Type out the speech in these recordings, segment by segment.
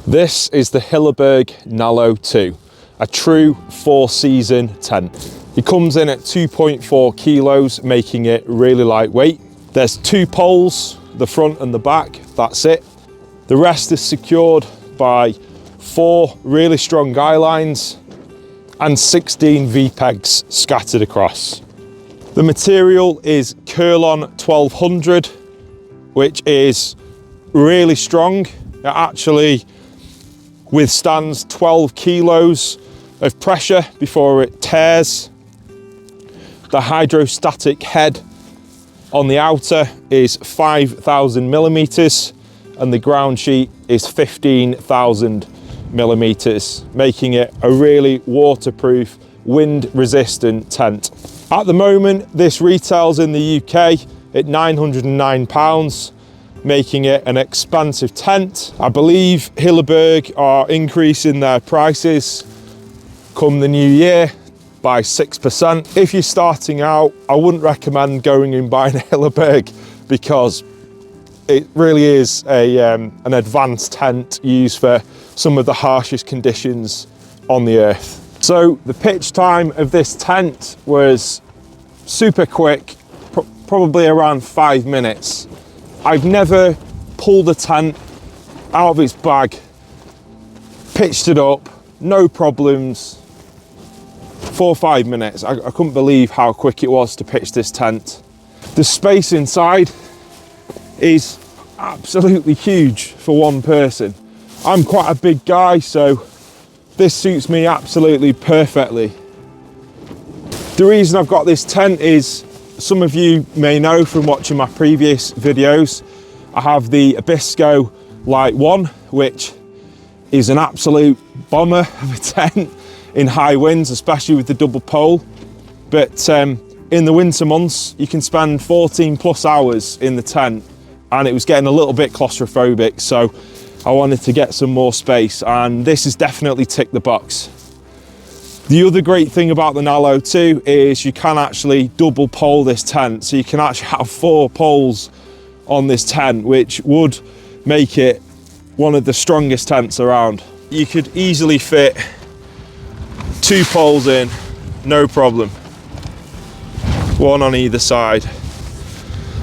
This is the Hilleberg Nallo 2, a true 4-season tent. It comes in at 2.4 kilos, making it really lightweight. There's 2 poles, the front and the back, that's it. The rest is secured by 4 really strong guy lines and 16 V-pegs scattered across. The material is Kerlon 1200, which is really strong. It actually withstands 12 kilos of pressure before it tears. The hydrostatic head on the outer is 5,000 millimeters and the ground sheet is 15,000 millimeters, making it a really waterproof, wind resistant tent. At the moment, this retails in the UK at £909, making it an expensive tent. I believe Hilleberg are increasing their prices come the new year by 6%. If you're starting out, I wouldn't recommend going and buying a Hilleberg because it really is an advanced tent used for some of the harshest conditions on the earth. So the pitch time of this tent was super quick, probably around 5 minutes. I've never pulled a tent out of its bag, pitched it up, no problems, 4 or 5 minutes. I couldn't believe how quick it was to pitch this tent. The space inside is absolutely huge for one person. I'm quite a big guy, so this suits me absolutely perfectly. The reason I've got this tent is, some of you may know from watching my previous videos, I have the Abisco Light 1, which is an absolute bomber of a tent in high winds, especially with the double pole. But in the winter months, you can spend 14 plus hours in the tent, and it was getting a little bit claustrophobic, so I wanted to get some more space, and this has definitely ticked the box. The other great thing about the Nallo 2 is you can actually double pole this tent, so you can actually have 4 poles on this tent, which would make it one of the strongest tents around. You could easily fit 2 poles in, no problem. 1 on either side.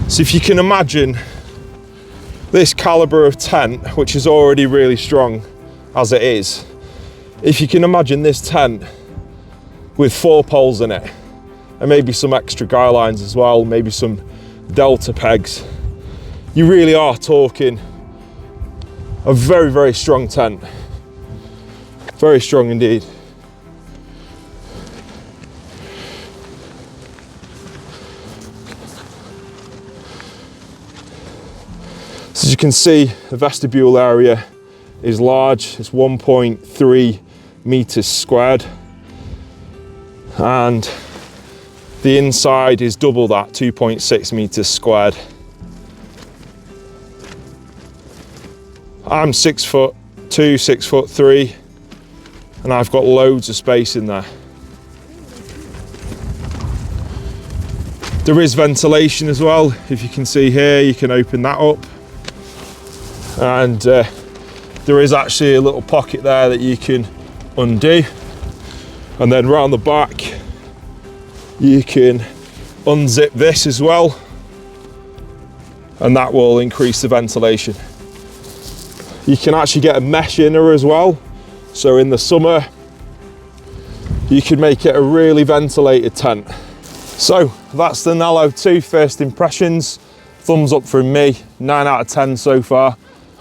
So if you can imagine this caliber of tent, which is already really strong as it is, if you can imagine this tent with 4 poles in it, and maybe some extra guy lines as well, maybe some delta pegs, you really are talking a very, very strong tent. Very strong indeed. So as you can see, the vestibule area is large. It's 1.3 meters squared. And the inside is double that, 2.6 meters squared. I'm 6'2", 6'3", and I've got loads of space in there. There is ventilation as well. If you can see here, you can open that up. And there is actually a little pocket there that you can undo. And then round the back, you can unzip this as well, and that will increase the ventilation. You can actually get a mesh inner as well, so in the summer you can make it a really ventilated tent. So that's the Nallo 2 first impressions. Thumbs up from me, 9 out of 10 so far.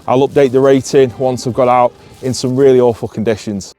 I'll update the rating once I've got out in some really awful conditions.